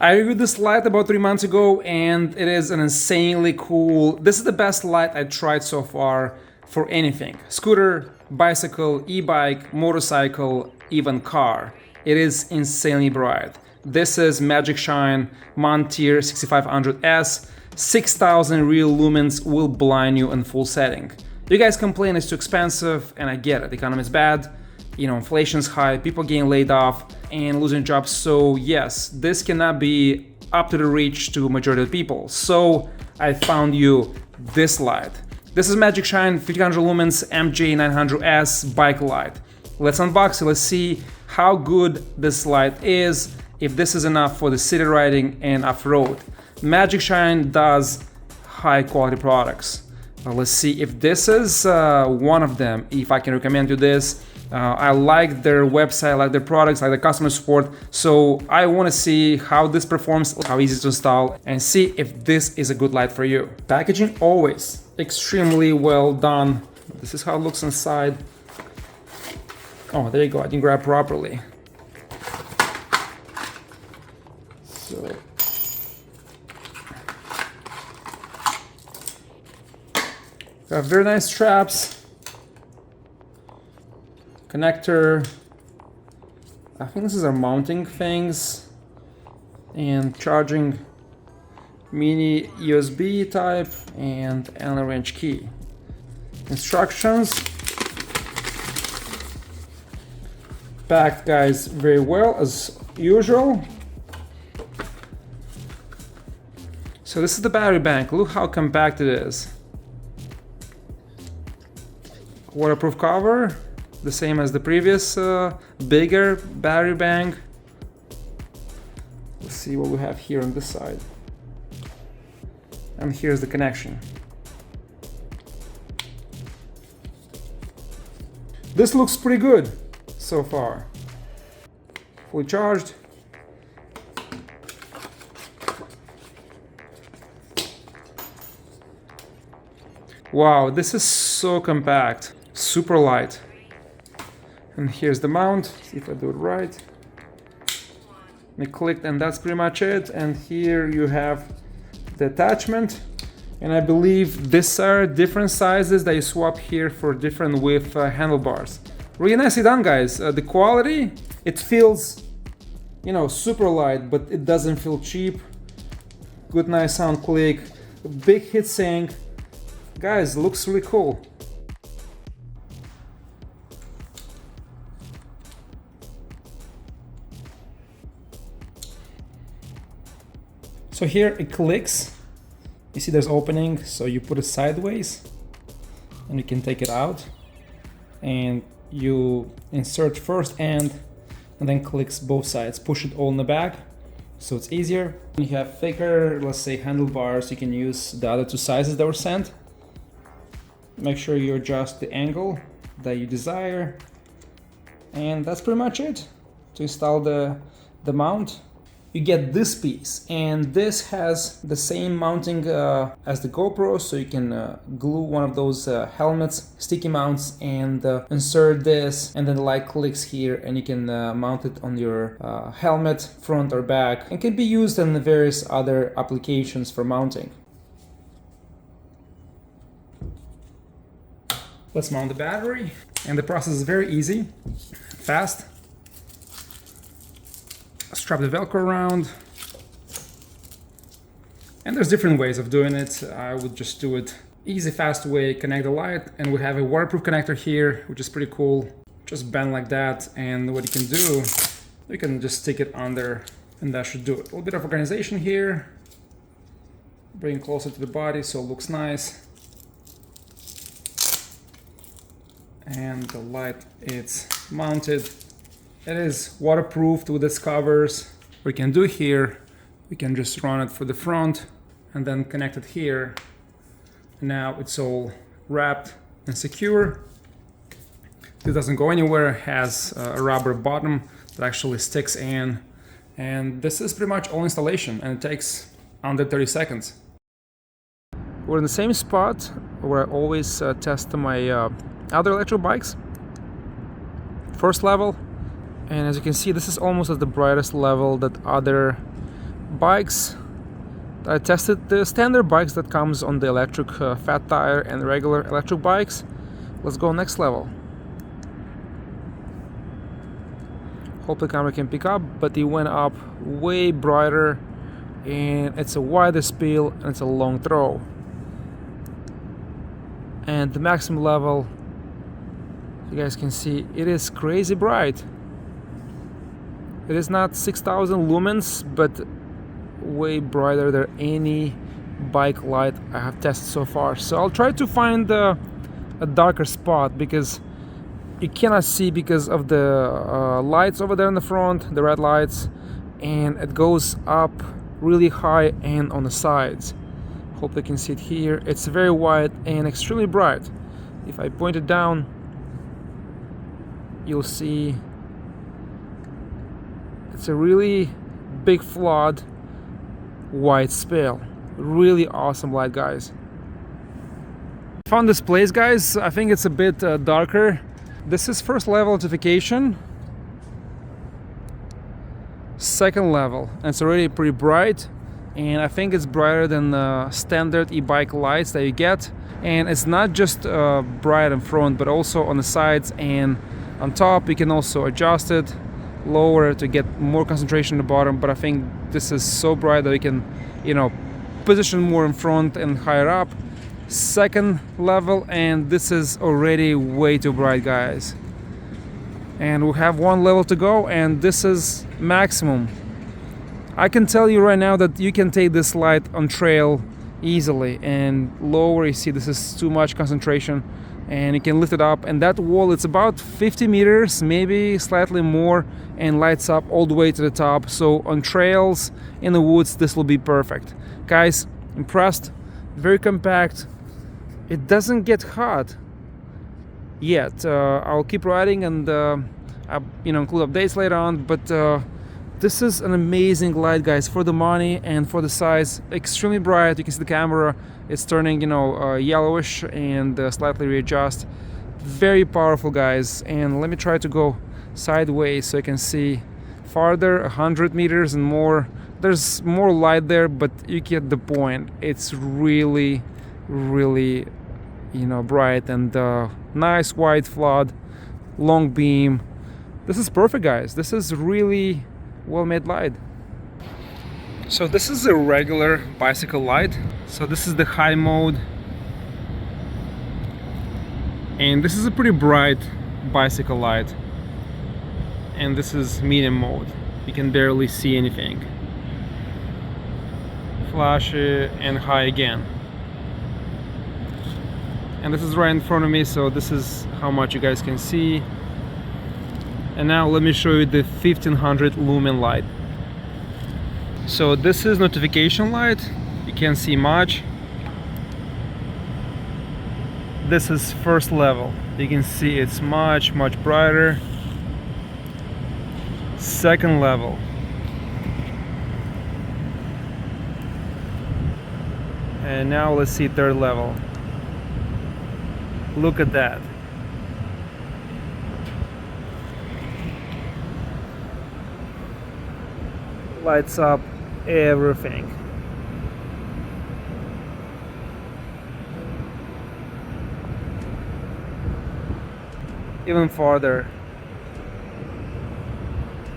I reviewed this light about 3 months ago and it is an insanely cool, this is the best light I tried so far for anything. Scooter, bicycle, e-bike, motorcycle, even car. It is insanely bright. This is Magicshine MJ 6500S. 6000 real lumens will blind you in full setting. You guys complain it's too expensive, and I get it, the economy is bad, you know, inflation's high, people getting laid off and losing jobs, so yes, this cannot be up to the reach to majority of people. So I found you this light. This is Magicshine 1500 lumens MJ 900S bike light. Let's unbox it, let's see how good this light is, if this is enough for the city riding and off-road. Magicshine does high quality products. Let's see if this is one of them, if I can recommend you this. I like their website, I like their products, I like the customer support. So I want to see how this performs, how easy to install, and see if this is a good light for you. Packaging always extremely well done. This is how it looks inside. Oh, there you go, I didn't grab properly. So got very nice straps, connector. I think this is our mounting things, and charging mini USB type and Allen wrench key. Instructions. Packed, guys, very well as usual. So this is the battery bank. Look how compact it is. Waterproof cover, the same as the previous bigger battery bank. Let's see what we have here on this side. And here's the connection. This looks pretty good so far. Fully charged. Wow, this is so compact. Super light. And here's the mount, see if I do it right. I clicked and that's pretty much it. And here you have the attachment. And I believe these are different sizes that you swap here for different width handlebars. Really nicely done, guys. The quality, it feels, you know, super light, but it doesn't feel cheap. Good, nice sound click, big heat sink. Guys, looks really cool. So here it clicks. You see there's opening, so you put it sideways and you can take it out. And you insert first end and then clicks both sides. Push it all in the back, so it's easier. When you have thicker, let's say handlebars, you can use the other two sizes that were sent. Make sure you adjust the angle that you desire. And that's pretty much it to install the mount. You get this piece, and this has the same mounting as the GoPro, so you can glue one of those helmets, sticky mounts, and insert this, and then the light clicks here and you can mount it on your helmet, front or back, and can be used in various other applications for mounting. Let's mount the battery, and the process is very easy, fast. Strap the Velcro around, and there's different ways of doing it. I would just do it easy, fast way, connect the light, and we have a waterproof connector here, which is pretty cool. Just bend like that, and what you can do, you can just stick it under, and that should do it. A little bit of organization here, bring it closer to the body so it looks nice. And the light, it's mounted. It is waterproofed with its covers. What we can do here, we can just run it for the front and then connect it here. Now it's all wrapped and secure. It doesn't go anywhere, it has a rubber bottom that actually sticks in. And this is pretty much all installation, and it takes under 30 seconds. We're in the same spot where I always test my other electric bikes. First level. And as you can see, this is almost at the brightest level that other bikes that I tested, the standard bikes that comes on the electric fat tire and regular electric bikes. Let's go next level. Hope the camera can pick up, but it went up way brighter, and it's a wider spill and it's a long throw. And the maximum level, you guys can see, it is crazy bright. It is not 6,000 lumens, but way brighter than any bike light I have tested so far. So I'll try to find a darker spot, because you cannot see because of the lights over there in the front, the red lights, and it goes up really high and on the sides. Hope you can see it here. It's very wide and extremely bright. If I point it down, you'll see it's a really big flood, white spill. Really awesome light, guys. Found this place, guys. I think it's a bit darker. This is first level notification, second level, and it's already pretty bright, and I think it's brighter than the standard e-bike lights that you get. And it's not just bright in front, but also on the sides and on top. You can also adjust it, lower to get more concentration at the bottom, but I think this is so bright that you can, you know, position more in front and higher up. Second level, and this is already way too bright, guys. And we have one level to go, and this is maximum. I can tell you right now that you can take this light on trail easily, and lower, you see this is too much concentration, and you can lift it up, and that wall, it's about 50 meters, maybe slightly more, and lights up all the way to the top. So on trails in the woods, this will be perfect. Guys, impressed. Very compact. It doesn't get hot yet. I'll keep riding, and I'll, include updates later on. But this is an amazing light, guys, for the money and for the size. Extremely bright. You can see the camera. It's turning, yellowish and slightly readjust. Very powerful, guys. And let me try to go sideways so you can see farther, 100 meters and more. There's more light there, but you get the point. It's really, really, bright, and nice wide flood, long beam. This is perfect, guys. This is really well-made light. So this is a regular bicycle light. So this is the high mode, and this is a pretty bright bicycle light. And this is medium mode. You can barely see anything. Flashy and high again. And this is right in front of me, so this is how much you guys can see. And now let me show you the 1500 lumen light. So this is notification light. You can't see much. This is first level. You can see it's much brighter. Second level. And now let's see third level. Look at that. Lights up everything. Even farther.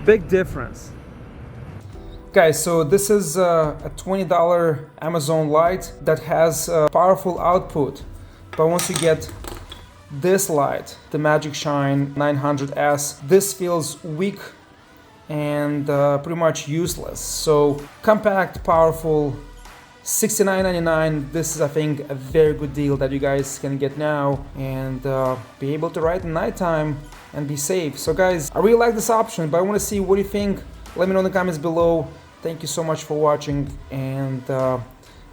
Big difference. Guys, so this is a $20 Amazon light that has a powerful output. But once you get this light, the Magicshine 900S, this feels weak and pretty much useless. So compact, powerful, $69.99. This is, I think, a very good deal that you guys can get now and be able to ride at nighttime and be safe. So guys, I really like this option, but I want to see what you think. Let me know in the comments below. Thank you so much for watching, and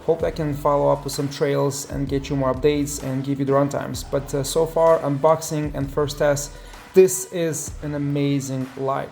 hope I can follow up with some trails and get you more updates and give you the runtimes. But so far, unboxing and first test, this is an amazing light.